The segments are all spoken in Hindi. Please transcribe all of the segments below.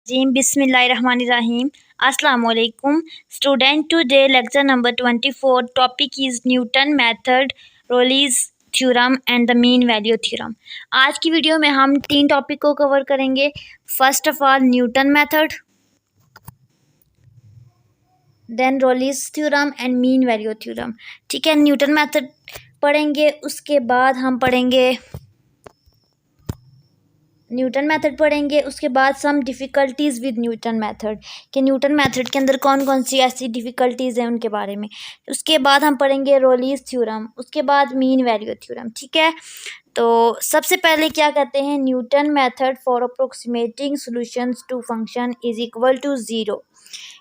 Jim Bismillahirrahmanirrahim. Assalamualaikum. Student, today lecture number 24. Topic is Newton method, Rayleigh's theorem and the mean value theorem. आज की वीडियो में हम 3 टॉपिक को कवर करेंगे। First of all Newton method, then Rolle's theorem and mean value theorem. ठीक है, न्यूटन मेथड पढ़ेंगे, उसके बाद हम पढ़ेंगे उसके बाद सम डिफ़िकल्टीज़ विद न्यूटन मेथड, कि न्यूटन मेथड के अंदर कौन कौन सी ऐसी डिफ़िकल्टीज़ हैं उनके बारे में। उसके बाद हम पढ़ेंगे रॉलीज थ्योरम, उसके बाद मीन वैल्यू थ्योरम। ठीक है, तो सबसे पहले क्या कहते हैं, Newton method for approximating solutions to function is equal to zero.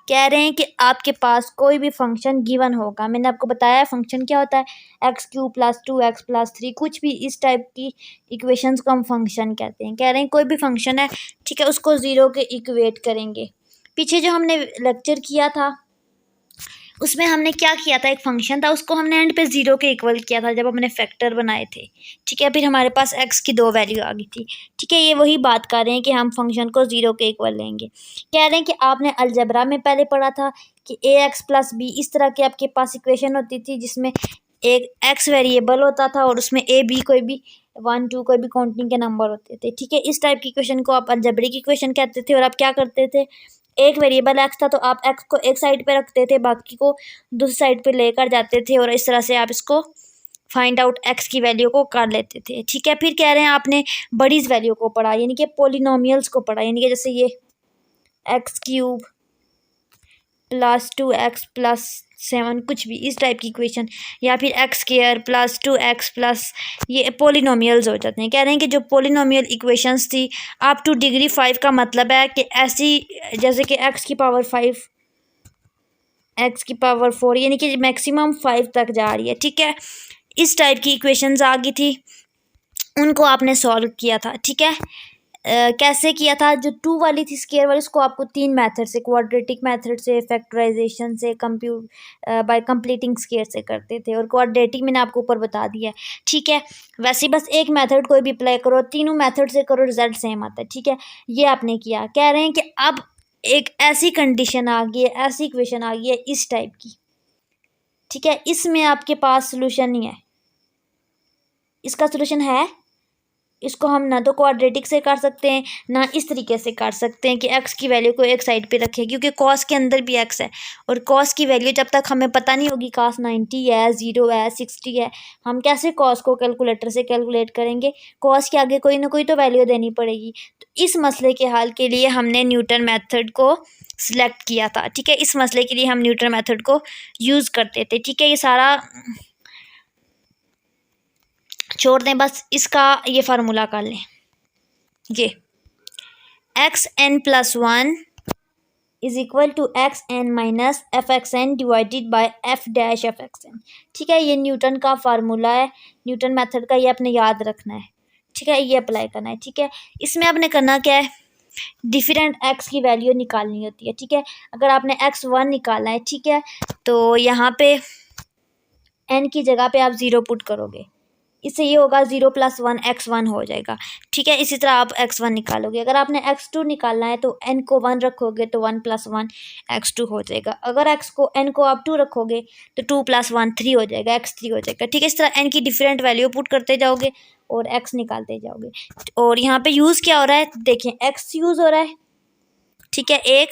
कह रहे हैं कि आपके पास कोई भी फंक्शन गिवन होगा, मैंने आपको बताया फंक्शन क्या होता है, x³ + 2x + 3, कुछ भी इस टाइप की इक्वेशंस को हम फंक्शन कहते हैं। कह रहे हैं कोई भी फंक्शन है, ठीक है, उसको ज़ीरो के इक्वेट करेंगे। पीछे जो हमने लेक्चर किया था उसमें हमने क्या किया था, एक फंक्शन था, उसको हमने एंड पे ज़ीरो के इक्वल किया था जब हमने फैक्टर बनाए थे। ठीक है, फिर हमारे पास x की 2 वैल्यू आ गई थी। ठीक है, ये वही बात कर रहे हैं कि हम फंक्शन को ज़ीरो के इक्वल लेंगे। कह रहे हैं कि आपने अलजेब्रा में पहले पढ़ा था कि ax + b इस तरह की आपके पास इक्वेशन होती थी जिसमें एक x वेरिएबल होता था और उसमें a b कोई भी 1 2 कोई भी काउंटिंग के नंबर होते थे। ठीक है, इस टाइप की इक्वेशन को आप अलजेब्रिक इक्वेशन कहते थे। और आप क्या करते थे, एक वेरिएबल x था तो आप x को एक साइड पे रखते थे, बाकी को दूसरी साइड पे लेकर जाते थे और इस तरह से आप इसको फाइंड आउट x की वैल्यू को कर लेते थे। ठीक है, फिर कह रहे हैं आपने बड़ीज वैल्यू को पढ़ा, यानी कि पोलिनोमियल्स को पढ़ा, यानी कि जैसे ये x³ + 2x + 7 कुछ भी इस टाइप की इक्वेशन, या फिर x² + 2x + ये पोलिनोमियल्स हो जाते हैं। कह रहे हैं कि जो पोलिनोमियल इक्वेशंस थी अप टू डिग्री 5 का मतलब है कि ऐसी जैसे कि x⁵, x⁴, यानी कि मैक्सिमम 5 तक जा रही है। ठीक है, इस टाइप की इक्वेशंस आ गई थी, उनको आपने सॉल्व किया था। ठीक है, कैसे किया था, जो 2 वाली थी स्केयर वाली, उसको आपको 3 मेथड से, क्वाड्रेटिक मेथड से, फैक्टराइजेशन से, बाय कंप्लीटिंग स्केयर से करते थे, और क्वाड्रेटिक मैंने आपको ऊपर बता दिया है। ठीक है, वैसे ही बस एक मेथड कोई भी अप्लाई करो, तीनों मेथड से करो, रिजल्ट सेम आता है। ठीक है, ये आपने किया। कह रहे हैं कि अब एक ऐसी कंडीशन आ गई है, ऐसी इक्वेशन आ गई है इस टाइप की। ठीक है, इसमें आपके पास सोल्यूशन नहीं है, इसका सोल्यूशन है, इसको हम ना तो क्वाड्रेटिक से कर सकते हैं ना इस तरीके से कर सकते हैं कि x की वैल्यू को एक साइड पे रखें, क्योंकि cos के अंदर भी x है और cos की वैल्यू जब तक हमें पता नहीं होगी cos 90 है, 0 है, 60 है, हम कैसे cos को कैलकुलेटर से कैलकुलेट करेंगे। cos के आगे कोई ना कोई तो वैल्यू देनी पड़ेगी। तो इस मसले के हल के लिए हमने न्यूटन मैथड को सिलेक्ट किया था। ठीक है, इस मसले के लिए हम न्यूटन मैथड को यूज़ करते थे। ठीक है, ये सारा छोड़ दें, बस इसका ये फार्मूला कर लें, ये xn + 1 is equal to xn - fxn divided bye f'(fxn). ठीक है, ये न्यूटन का फार्मूला है, न्यूटन मेथड का, ये आपने याद रखना है। ठीक है, ये अप्लाई करना है। ठीक है, इसमें आपने करना क्या है, डिफरेंट x की वैल्यू निकालनी होती है। ठीक है, अगर आपने x1 निकालना है, ठीक है, तो यहाँ पे n की जगह पे आप 0 पुट करोगे, इससे ये होगा 0 + 1 x1 हो जाएगा। ठीक है, इसी तरह आप x1 निकालोगे। अगर आपने x2 निकालना है तो n को 1 रखोगे तो 1 + 1 x2 हो जाएगा। अगर n को आप 2 रखोगे तो 2 + 1 3 हो जाएगा, x3 हो जाएगा। ठीक है, इस तरह n की डिफरेंट वैल्यू पुट करते जाओगे और x निकालते जाओगे। और यहाँ पे यूज़ क्या हो रहा है, देखें, x यूज़ हो रहा है, ठीक है, एक,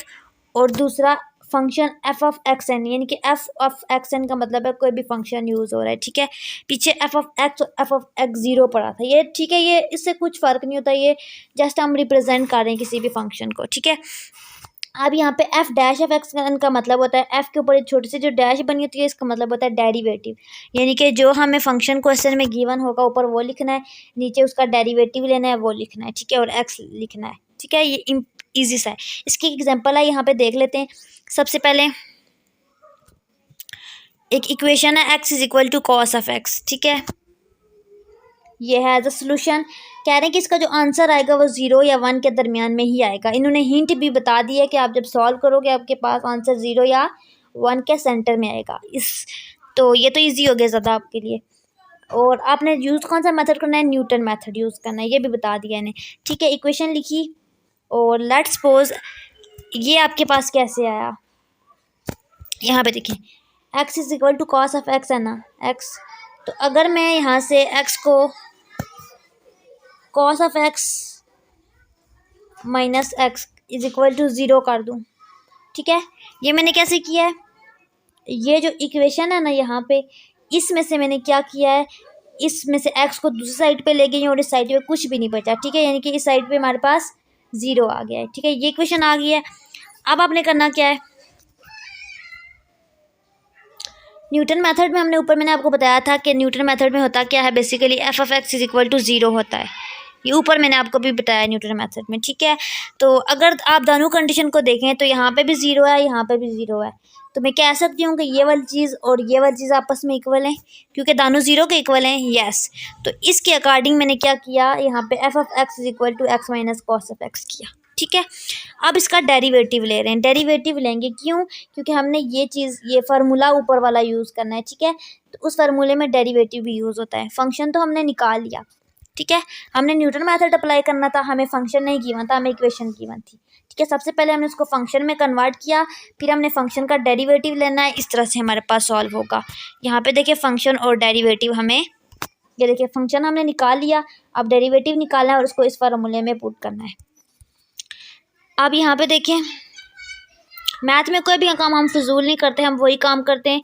और दूसरा फंक्शन f(x(n), यानी कि f(x(n) का मतलब है कोई भी फंक्शन यूज़ हो रहा है। ठीक है, पीछे f(x) और f(x0) पड़ा था ये। ठीक है, ये इससे कुछ फ़र्क नहीं होता, ये जस्ट हम रिप्रेजेंट कर रहे हैं किसी भी फंक्शन को। ठीक है, अब यहाँ पे f'(x(n) का मतलब होता है, f के ऊपर एक छोटी सी जो डैश बनी होती है, इसका मतलब होता है डेरिवेटिव, यानी कि जो हमें फंक्शन क्वेश्चन में गिवन होगा ऊपर वो लिखना है, नीचे उसका डेरिवेटिव लेना है, वो लिखना है। ठीक है, और x लिखना है। ठीक है, ये ईजी सा है। इसकी एग्जांपल है, यहाँ पे देख लेते हैं। सबसे पहले एक इक्वेशन है x = cos of x। ठीक है, ये है एज अ सोल्यूशन। कह रहे हैं कि इसका जो आंसर आएगा वो 0 या 1 के दरमियान में ही आएगा। इन्होंने हिंट भी बता दी है कि आप जब सॉल्व करोगे आपके पास आंसर 0 या 1 के सेंटर में आएगा। तो ये तो ईजी हो गया ज़्यादा आपके लिए। और आपने यूज़ कौन सा मेथड करना है, न्यूटन मेथड यूज़ करना है, ये भी बता दिया इन्हें। ठीक है, इक्वेशन लिखी और लेट्स सपोज ये आपके पास कैसे आया, यहाँ पे देखिए x is equal to cos of x है ना x, तो अगर मैं यहाँ से x को cos of x minus x is equal to 0 कर दूँ, ठीक है। ये मैंने कैसे किया है, ये जो इक्वेशन है ना यहाँ पे, इसमें से मैंने क्या किया है, इसमें से x को दूसरी साइड पे ले गई हूँ और इस साइड पे कुछ भी नहीं बचा, ठीक है। यानी कि इस साइड पे हमारे पास 0 आ गया है, ठीक है। ये इक्वेशन आ गई है। अब आपने करना क्या है, न्यूटन मेथड में हमने ऊपर मैंने आपको बताया था कि न्यूटन मेथड में होता क्या है, basically F of X is equal to 0 होता है। ये ऊपर मैंने आपको भी बताया न्यूटन मेथड में, ठीक है। तो अगर आप दोनों कंडीशन को देखें तो यहाँ पे भी 0 है, यहाँ पे भी 0 है, तो मैं कह सकती हूँ कि ये वाली चीज़ और ये वाली चीज़ आपस में इक्वल है, क्योंकि दोनों 0 के इक्वल हैं, यस। तो इसके अकॉर्डिंग मैंने क्या किया, यहाँ पे F of X is equal to X minus cos of X किया, ठीक है। अब इसका डेरिवेटिव ले रहे हैं, डेरिवेटिव लेंगे क्यों, क्योंकि हमने ये चीज़, ये फार्मूला ऊपर वाला यूज़ करना है, ठीक है। तो उस फार्मूले में डेरिवेटिव भी यूज़ होता है। फंक्शन तो हमने निकाल लिया, ठीक है, हमने न्यूटन मेथड अप्लाई करना था, हमें फंक्शन नहीं गिवन था, हमें इक्वेशन गिवन थी, ठीक है। सबसे पहले हमने उसको फंक्शन में कन्वर्ट किया, फिर हमने फंक्शन का डेरिवेटिव लेना है, इस तरह से हमारे पास सॉल्व होगा। यहाँ पे देखिए फंक्शन और डेरिवेटिव हमें, ये देखिए फंक्शन हमने निकाल लिया, अब डेरिवेटिव निकालना है और उसको इस फार्मूले में पुट करना है। अब यहाँ पे देखें, मैथ में कोई भी काम हम फिजूल नहीं करते, हम वही काम करते हैं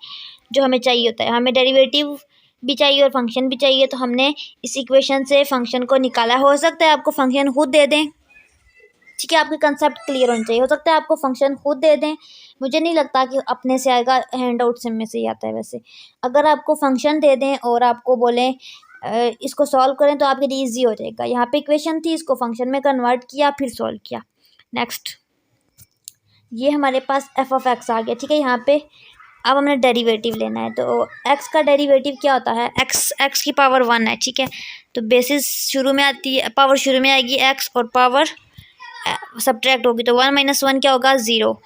जो हमें चाहिए होता है। हमें डेरिवेटिव भी चाहिए और फंक्शन भी चाहिए, तो हमने इस इक्वेशन से फंक्शन को निकाला। हो सकता है आपको फंक्शन खुद दे दें, ठीक है, आपके कंसेप्ट क्लियर होने चाहिए। हो सकता है आपको फंक्शन खुद दे दें, मुझे नहीं लगता कि अपने से आएगा, हैंड आउट से में से ही आता है। वैसे अगर आपको फंक्शन दे दें और आपको बोलें इसको सॉल्व करें तो आपके लिए ईजी हो जाएगा। यहाँ पे इक्वेशन थी, इसको फंक्शन में कन्वर्ट किया, फिर सॉल्व किया। नेक्स्ट, ये हमारे पास एफ ऑफ एक्स आ गया, ठीक है। यहाँ पे अब हमें डेरिवेटिव लेना है, तो एक्स का डेरिवेटिव क्या होता है, एक्स की पावर 1 है, ठीक है। तो बेसिस शुरू में आती है, पावर शुरू में आएगी एक्स और पावर सब्ट्रैक्ट होगी, तो 1 माइनस 1 क्या होगा, 0।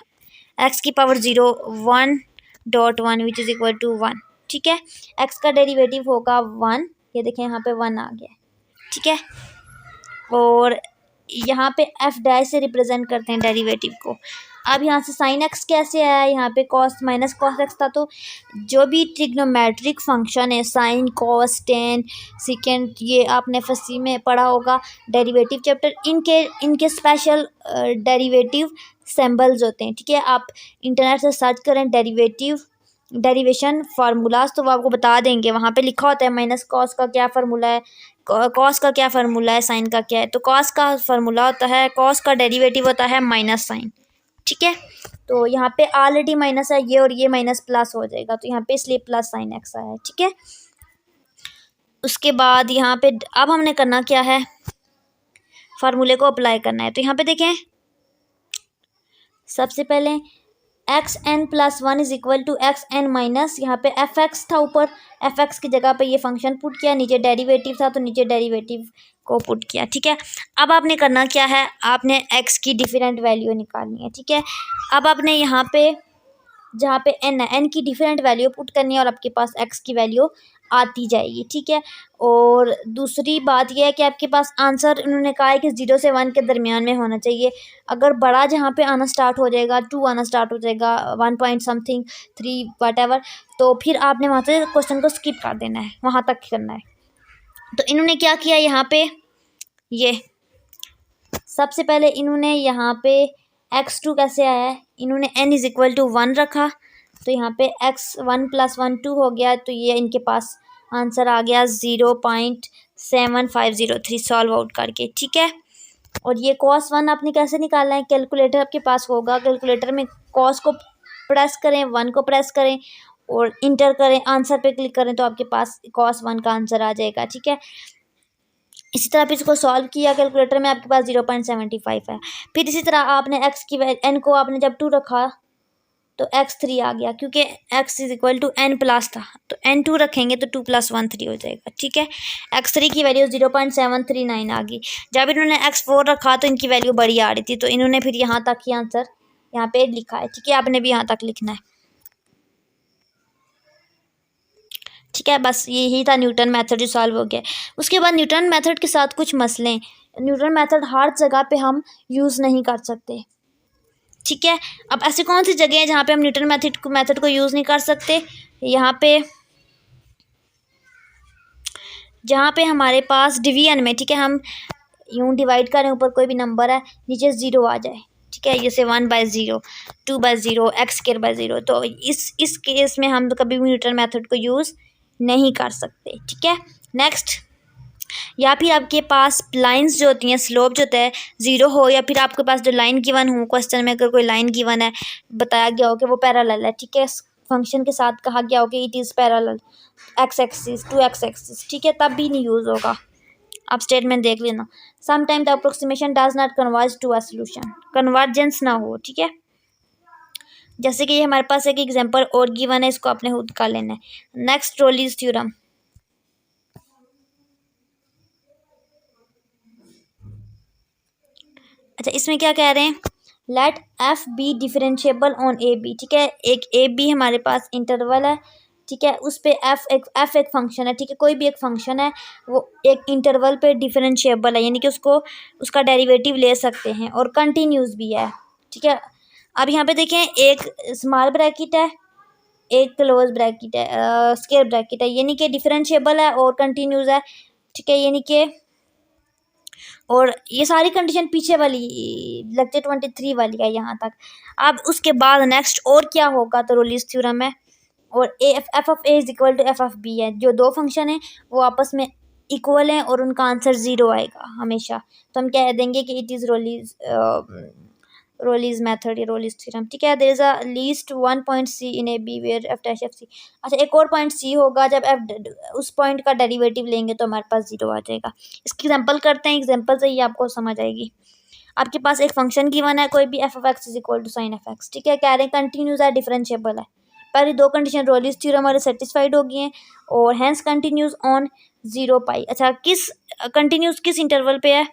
एक्स की power 0, 1.1 which is equal to 1, ठीक है। एक्स का डेरिवेटिव होगा 1, ये देखें यहाँ पे 1 आ गया, ठीक है। और यहाँ पे एफ डैश से रिप्रेजेंट करते हैं डेरिवेटिव को। अब यहाँ से साइन एक्स कैसे आया, यहाँ पे कॉस माइनस कॉस एक्स था, तो जो भी ट्रिग्नोमेट्रिक फंक्शन है, साइन कॉस टेन सेकेंड, ये आपने फसी में पढ़ा होगा डेरिवेटिव चैप्टर, इनके स्पेशल डेरिवेटिव सिंबल्स होते हैं, ठीक है। आप इंटरनेट से सर्च करें डेरिवेशन फार्मूलाज, तो वो आपको बता देंगे, वहाँ पे लिखा होता है माइनस कॉस का क्या फार्मूला है, कॉस का क्या फार्मूला है, साइन का क्या है। तो कॉस का फार्मूला होता है, कॉस का डेरिवेटिव होता है माइनस साइन, ठीक है। तो यहाँ पे ऑलरेडी माइनस है ये, और ये माइनस प्लस हो जाएगा, तो यहाँ पे इसलिए प्लस साइन एक्स आया है, ठीक है। उसके बाद यहाँ पे अब हमने करना क्या है, फार्मूले को अप्लाई करना है। तो यहाँ पे देखें, सबसे पहले X N plus 1 is equal to X N minus, यहाँ पे एफ एक्स था ऊपर, एफ एक्स की जगह पे ये फंक्शन पुट किया, नीचे डेरिवेटिव था तो नीचे डेरिवेटिव को पुट किया, ठीक है। अब आपने करना क्या है, आपने एक्स की डिफरेंट वैल्यू निकालनी है, ठीक है। अब आपने यहाँ पे जहाँ पे एन है, एन की डिफरेंट वैल्यू पुट करनी है और आपके पास एक्स की वैल्यू आती जाएगी, ठीक है। और दूसरी बात यह है कि आपके पास आंसर उन्होंने कहा है कि 0 से 1 के दरमियान में होना चाहिए। अगर बड़ा जहाँ पे आना स्टार्ट हो जाएगा, 2 आना स्टार्ट हो जाएगा, 1 पॉइंट समथिंग 3 वट, तो फिर आपने वहाँ से क्वेश्चन को स्किप कर देना है, वहाँ तक करना है। तो इन्होंने क्या किया, यहाँ पे ये सबसे पहले इन्होंने यहाँ पे x2 कैसे आया है, इन्होंने n इज इक्वल टू 1 रखा, तो यहाँ पे x1 प्लस 1 2 हो गया, तो ये इनके पास आंसर आ गया 0.7503 सॉल्व आउट करके, ठीक है। और ये cos 1 आपने कैसे निकालना है, कैलकुलेटर आपके पास होगा, कैलकुलेटर में cos को प्रेस करें, 1 को प्रेस करें और इंटर करें, आंसर पे क्लिक करें, तो आपके पास cos 1 का आंसर आ जाएगा, ठीक है। इसी तरह फिर इसको सॉल्व किया, कैलकुलेटर में आपके पास 0.75 है। फिर इसी तरह आपने एक्स की एन को आपने जब 2 रखा तो x3 आ गया, क्योंकि x is equal to n plus था, तो n2 रखेंगे तो 2 + 1 3 हो जाएगा, ठीक है। x3 की वैल्यू 0.739 आ गई। जब इन्होंने x4 रखा तो इनकी वैल्यू बड़ी आ रही थी, तो इन्होंने फिर यहाँ तक ही आंसर यहाँ पे लिखा है, ठीक है। आपने भी यहाँ तक लिखना है, ठीक है। बस यही था न्यूटन मेथड जो सॉल्व हो गया। उसके बाद न्यूटन मेथड के साथ कुछ मसले, न्यूटन मेथड हर जगह पे हम यूज़ नहीं कर सकते, ठीक है। अब ऐसी कौन सी जगह है जहाँ पे हम न्यूटन मेथड को यूज़ नहीं कर सकते? यहाँ पे जहाँ पे हमारे पास डिवीजन में, ठीक है, हम यूँ डिवाइड करें, ऊपर कोई भी नंबर है, नीचे ज़ीरो आ जाए, ठीक है, जैसे 1/0, 2/0, x²/0, तो इस केस में हम तो कभी भी न्यूटन मेथड को यूज़ नहीं कर सकते, ठीक है। नेक्स्ट, या फिर आपके पास लाइंस जो होती हैं, स्लोप जो होता है ज़ीरो हो, या फिर आपके पास जो लाइन गिवन हो, क्वेश्चन में अगर कोई लाइन गिवन है, बताया गया हो कि वो पैरेलल है, ठीक है, फंक्शन के साथ कहा गया हो कि it is parallel x axis to x axis, ठीक है, तब भी नहीं यूज़ होगा। आप स्टेटमेंट देख लेना। Sometime the approximation does not converge to a solution, convergence ना हो, ठीक है। जैसे कि ये हमारे पास एक एग्जांपल और गिवन है, इसको आपने खुद कर लेना है। Next, Rolle's theorem. अच्छा, इसमें क्या कह रहे हैं? Let F B differentiable on A B, ठीक है, एक ए बी हमारे पास इंटरवल है, ठीक है, उस पे एफ एक फंक्शन है, ठीक है, कोई भी एक फंक्शन है, वो एक इंटरवल पे डिफरेंशिएबल है, यानी कि उसका डेरिवेटिव ले सकते हैं, और कंटिन्यूस भी है, ठीक है। अब यहाँ पे देखें, एक स्मॉल ब्रैकेट है, एक क्लोज ब्रैकेट है, स्क्वायर ब्रैकेट है, यानी कि डिफरेंशिएबल है और कंटिन्यूस है, ठीक है, यानी कि, और ये सारी कंडीशन पीछे वाली लेक्चर 23 वाली है यहाँ तक। अब उसके बाद नेक्स्ट और क्या होगा, तो रोलीज थ्योरम है, और F of A is equal to F of B है, जो दो फंक्शन है वो आपस में इक्वल हैं और उनका आंसर ज़ीरो आएगा हमेशा, तो हम कह देंगे कि इट इज़ रोलीज मेथड या रोलीज थ्योरम, ठीक है। There is a least one point C in A B where F dash F C. अच्छा, एक और पॉइंट सी होगा, जब एफ उस पॉइंट का डेरिवेटिव लेंगे तो हमारे पास ज़ीरो आ जाएगा। इसकी एग्जांपल करते हैं, एग्जांपल से ही आपको समझ आएगी। आपके पास एक फंक्शन गिवन है, कोई भी F of X is equal to sine F X, ठीक है, कह रहे हैं कंटिन्यूस है, डिफरेंशिएबल है। पहली दो कंडीशन रोलीज थ्योरम हमारे सेटिस्फाइड हो गई हैं, और हैंस कंटिन्यूस ऑन 0 पाई। अच्छा, किस कंटिन्यूस किस इंटरवल पे है?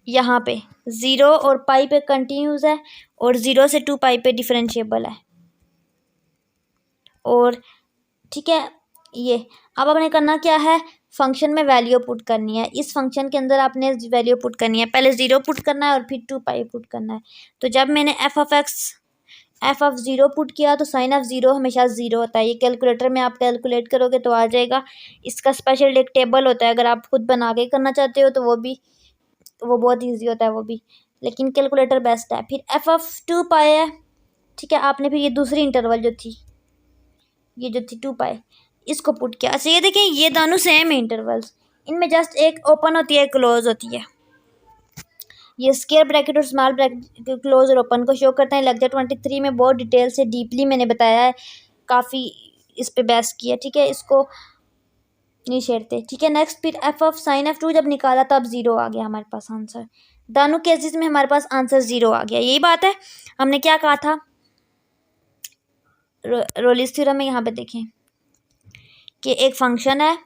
यहाँ पे 0 और पाई पे कंटिन्यूस है, और 0 से 2 पाई पे डिफरेंशिएबल है, और ठीक है। ये अब आपने करना क्या है, फंक्शन में वैल्यू पुट करनी है, इस फंक्शन के अंदर आपने वैल्यू पुट करनी है, पहले 0 पुट करना है और फिर 2 पाई पुट करना है। तो जब मैंने एफ ऑफ 0 पुट किया तो साइन ऑफ 0 हमेशा 0 होता है, ये कैलकुलेटर में आप कैलकुलेट करोगे तो आ जाएगा। इसका स्पेशल एक टेबल होता है, अगर आप खुद बना के करना चाहते हो तो वो बहुत ईजी होता है वो भी, लेकिन कैलकुलेटर बेस्ट है। फिर एफ ऑफ 2 पाई है, ठीक है, आपने फिर ये दूसरी इंटरवल जो थी 2 पाई, इसको पुट किया। अच्छा, ये देखें, ये दोनों सेम है इंटरवल्स, इनमें जस्ट एक ओपन होती है, एक क्लोज होती है। ये स्क्वायर ब्रैकेट और स्मॉल ब्रैकेट क्लोज और ओपन को शो करते हैं। लेक्चर 23 में बहुत डिटेल से डीपली मैंने बताया है, काफ़ी इस पे बेस किया, ठीक है, इसको नहीं छेड़ते, ठीक है। नेक्स्ट, फिर F of sine F two जब निकाला तब 0 आ गया हमारे पास आंसर, दोनों केसेस में हमारे पास आंसर 0 आ गया। यही बात है, हमने क्या कहा था रोलीज थ्योरम में। यहाँ पे देखें कि एक फंक्शन है,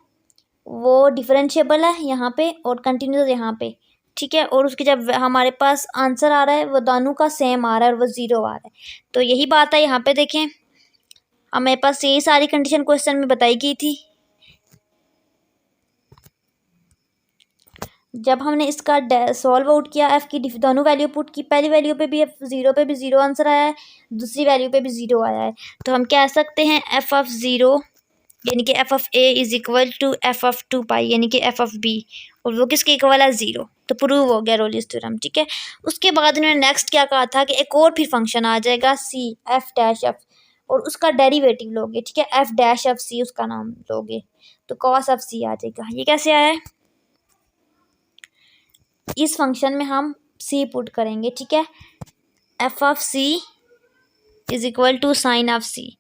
वो डिफरेंशिएबल है यहाँ पे और कंटिन्यूस यहाँ पे, ठीक है, और उसके जब हमारे पास आंसर आ रहा है वो दोनों का सेम आ रहा है और वो 0 आ रहा है, तो यही बात है। यहाँ पे देखें, हमारे पास यही सारी कंडीशन क्वेश्चन में बताई गई थी। जब हमने इसका सॉल्व आउट किया, एफ की दोनों वैल्यू पुट की, पहली वैल्यू पे भी एफ 0 पे भी 0 आंसर आया है, दूसरी वैल्यू पे भी 0 आया है, तो हम कह सकते हैं एफ ऑफ 0 यानी कि F of A is equal to F of 2 pi यानी कि एफ ऑफ बी, और वो किसके इक्वल है 0, तो प्रूव हो गया रोलीज थ्योरम, ठीक है। उसके बाद उन्होंने नेक्स्ट क्या कहा था कि एक और फिर फंक्शन आ जाएगा सी एफ डैश एफ, और उसका डेरिवेटिव लोगे, ठीक है, एफ डैश एफ सी उसका नाम लोगे, तो कॉस ऑफ सी आ जाएगा। ये कैसे आया है? इस फंक्शन में हम सी पुट करेंगे, ठीक है, F of C is equal to sine of C,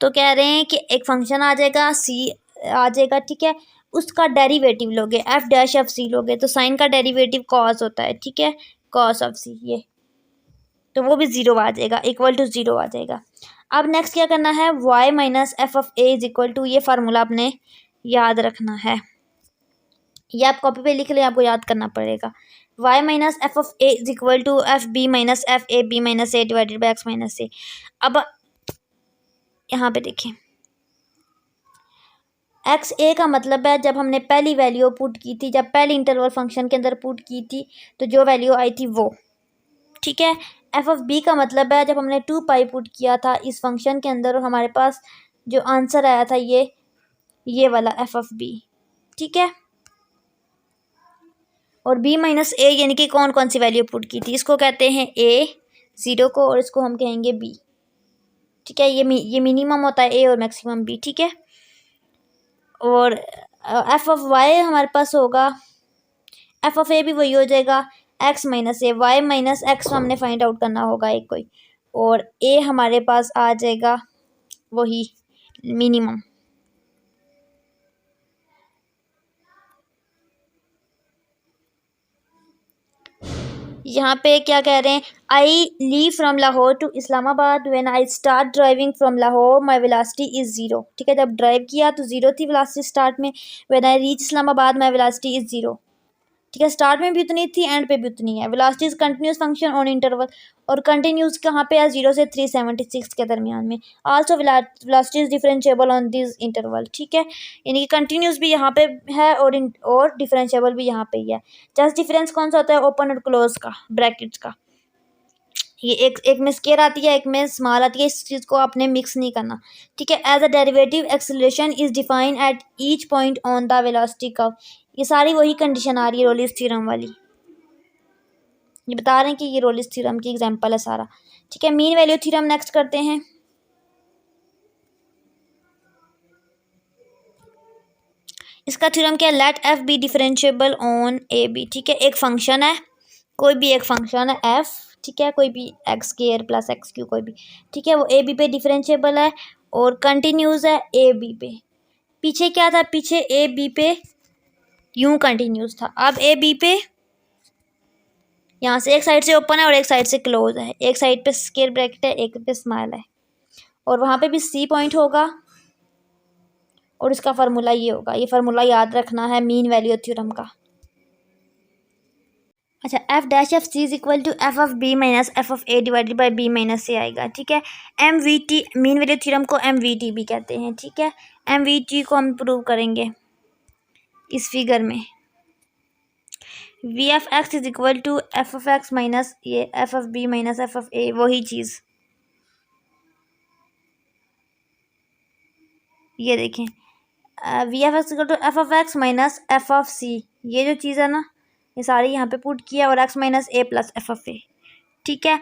तो कह रहे हैं कि एक फंक्शन आ जाएगा सी आ जाएगा, ठीक है, उसका डेरिवेटिव लोगे एफ डैश ऑफ सी लोगे, तो साइन का डेरिवेटिव कॉस होता है, ठीक है, कॉस ऑफ सी, ये तो वो भी 0 आ जाएगा, इक्वल टू 0 आ जाएगा। अब नेक्स्ट क्या करना है, y minus F of A is equal to, ये फार्मूला आपने याद रखना है, ये आप कॉपी पे लिख लें, आपको याद करना पड़ेगा। y minus F of A is equal to F B minus F A B minus A divided by X minus A. अब यहाँ पे देखें, एक्स ए का मतलब है जब हमने पहली वैल्यू पुट की थी, जब पहली इंटरवल फंक्शन के अंदर पुट की थी तो जो वैल्यू आई थी वो, ठीक है। एफ ऑफ बी का मतलब है जब हमने 2 पाई पुट किया था इस फंक्शन के अंदर और हमारे पास जो आंसर आया था ये वाला एफ ऑफ बी, ठीक है। और बी माइनस ए यानी कि कौन कौन सी वैल्यू पुट की थी, इसको कहते हैं ए 0 को, और इसको हम कहेंगे बी, ठीक है। ये मिनिमम होता है ए और मैक्सिमम बी, ठीक है। और एफ ऑफ वाई हमारे पास होगा, एफ ऑफ ए भी वही हो जाएगा एक्स माइनस ए, वाई माइनस एक्स हमने फाइंड आउट करना होगा एक कोई, और ए हमारे पास आ जाएगा वही मिनिमम। यहाँ पे क्या कह रहे हैं, I leave from Lahore to Islamabad when I start driving from Lahore my velocity is 0, ठीक है। जब ड्राइव किया तो 0 थी वेलोसिटी स्टार्ट में, when I reach Islamabad my velocity is 0, ठीक है। स्टार्ट में भी उतनी थी, एंड पे भी उतनी है। Velocity is continuous function on interval, और कंटिन्यूस कहाँ पे है, 0 से 376 के दरमियान में। Also velocity is differentiable on this interval, ठीक है। यानी कि कंटिन्यूस भी यहाँ पे है और डिफरेंशिएबल भी यहाँ पे ही है। जस्ट डिफरेंस कौन सा होता है, ओपन और क्लोज का, ब्रैकेट्स का। ये एक में स्केयर आती है, एक में स्मॉल आती है, इस चीज़ को आपने मिक्स नहीं करना, ठीक है। As a derivative acceleration is defined at each point on the velocity curve, ये सारी वही कंडीशन आ रही है रोलिस थ्योरम वाली, ये बता रहे हैं कि ये रोलिस थ्योरम की एग्जांपल है सारा, ठीक है। मीन वैल्यू थ्योरम नेक्स्ट करते हैं। इसका थ्योरम क्या है, let F B differentiable on A B, ठीक है। एक फंक्शन है, कोई भी एक फंक्शन है एफ, ठीक है, कोई भी x square plus x Q कोई भी, ठीक है। वो ए बी पे डिफरेंशिएबल है और कंटिन्यूस है ए बी पे। पीछे क्या था, पीछे ए बी पे यूं कंटिन्यूस था, अब ए बी पे यहाँ से एक साइड से ओपन है और एक साइड से क्लोज है, एक साइड पे स्क्वायर ब्रैकेट है, एक पे स्मॉल है, और वहाँ पे भी सी पॉइंट होगा, और इसका फार्मूला ये होगा, ये फार्मूला याद रखना है मीन वैल्यू थ्योरम का। अच्छा, F dash F C is equal to F of B minus F of A divided by B minus A आएगा, ठीक है। M V T, mean value theorem को एम वी टी भी कहते हैं, ठीक है। एम वी टी को हम प्रूव करेंगे इस फिगर में। V F X is equal to F of X minus ये F of B minus F of A, वही चीज़, ये देखें V F X equal to F of X minus F of C, ये जो चीज़ है ना ये सारी यहाँ पे पुट किया, और X minus A plus F of A, ठीक है।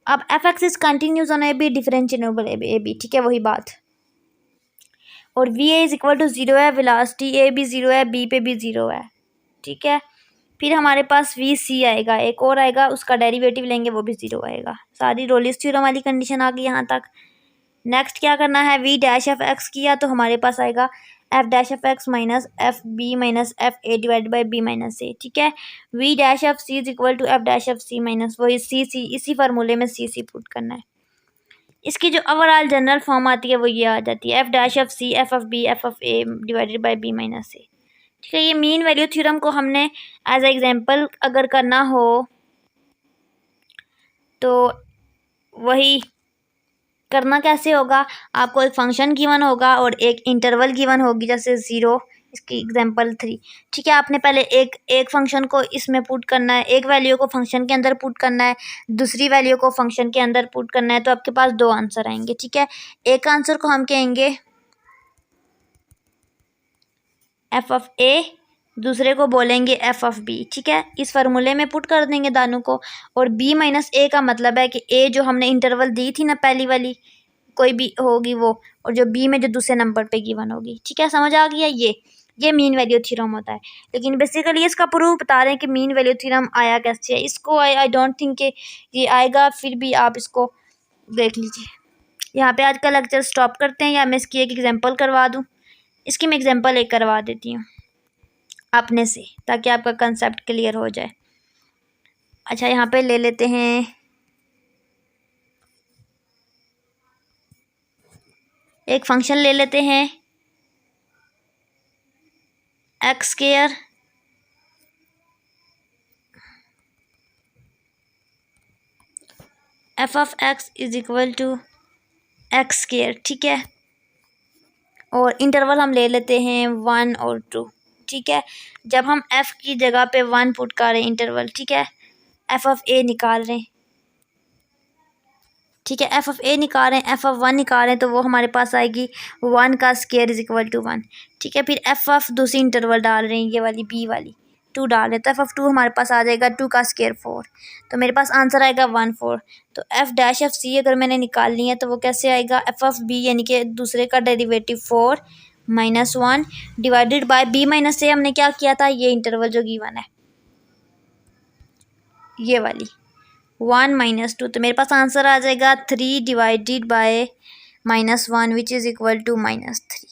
अब F X is continuous on A B differentiable A B, ठीक है, वही बात। और V A is equal to 0 है, वेलोसिटी ए भी 0 है, बी पे भी 0 है, ठीक है। फिर हमारे पास वी सी आएगा, एक और आएगा, उसका डेरिवेटिव लेंगे वो भी 0 आएगा। सारी रोलिस थ्योरम वाली कंडीशन आ गई यहाँ तक। नेक्स्ट क्या करना है, वी डैश एफ एक्स किया तो हमारे पास आएगा F dash F X minus F B minus F A divide by B minus A, ठीक है। V dash F C is equal to F dash F C minus वही सी, इसी फार्मूले में सी पुट करना है। इसकी जो ओवरऑल जनरल फॉर्म आती है वो ये आ जाती है, F dash F C F of B F of A divided by B minus A, ठीक है। ये मीन वैल्यू थ्योरम को हमने एज ए एग्जांपल अगर करना हो तो वही करना कैसे होगा, आपको एक फंक्शन गिवन होगा और एक इंटरवल गिवन होगी, जैसे 0, इसकी एग्जांपल 3, ठीक है। आपने पहले एक फंक्शन को इसमें पुट करना है, एक वैल्यू को फंक्शन के अंदर पुट करना है, दूसरी वैल्यू को फंक्शन के अंदर पुट करना है, तो आपके पास 2 आंसर आएंगे, ठीक है। एक आंसर को हम कहेंगे एफ ऑफ ए, दूसरे को बोलेंगे एफ ऑफ बी, ठीक है। इस फार्मूले में पुट कर देंगे दोनों को, और बी माइनस ए का मतलब है कि ए जो हमने इंटरवल दी थी ना पहली वाली, कोई भी होगी वो, और जो बी में जो दूसरे नंबर पे गिवन होगी, ठीक है। समझ आ गया, ये मीन वैल्यू थ्योरम होता है। लेकिन बेसिकली इसका प्रूफ बता रहे हैं कि मीन वैल्यू थ्योरम आया कैसे है। इसको आई डोंट थिंक कि ये आएगा, फिर भी आप इसको देख लीजिए। यहाँ पे आज का लेक्चर स्टॉप करते हैं, या मैं इसकी एक एग्जांपल करवा दूँ। इसकी मैं एग्जांपल एक करवा देती हूँ अपने से, ताकि आपका कंसेप्ट क्लियर हो जाए। अच्छा, यहाँ पे ले लेते हैं एक फंक्शन ले लेते हैं X square F of X is equal to X square, ठीक है। और इंटरवल हम ले लेते हैं 1 और 2, ठीक है। जब हम f की जगह पे 1 पुट कर रहे हैं इंटरवल, ठीक है, एफ ऑफ ए निकाल रहे हैं, ठीक है। एफ ऑफ ए निकाल रहे हैं, एफ ऑफ 1 निकाल रहे हैं, तो वो हमारे पास आएगी 1 का स्क्वायर इज इक्वल टू 1। ठीक है, फिर एफ ऑफ दूसरी इंटरवल डाल रहे हैं, ये वाली बी वाली 2 डाल रहे हैं, तो एफ ऑफ 2 हमारे पास आ जाएगा 2 का स्क्वायर 4। तो मेरे पास आंसर आएगा 1 4। तो एफ डैश ऑफ सी अगर मैंने निकालनी है तो वो कैसे आएगा, एफ ऑफ बी यानी कि दूसरे का derivative 4 -1 divided by B minus A. हमने क्या किया था, ये इंटरवल जो गिवन है ये वाली 1 -2, तो मेरे पास आंसर आ जाएगा 3 divided by -1 which is equal to -3।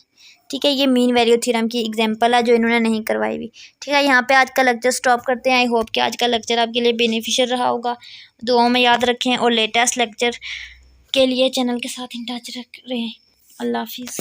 ठीक है, ये मीन वैल्यू थ्योरम की एग्जांपल है जो इन्होंने नहीं करवाई हुई। ठीक है, यहाँ पे आज का लेक्चर स्टॉप करते हैं। आई होप कि आज का लेक्चर आपके लिए बेनिफिशियल रहा होगा। दुआओं में याद रखें और लेटेस्ट लेक्चर के लिए चैनल के साथ इन टच रख रहे हैं। अल्लाह हाफिज़।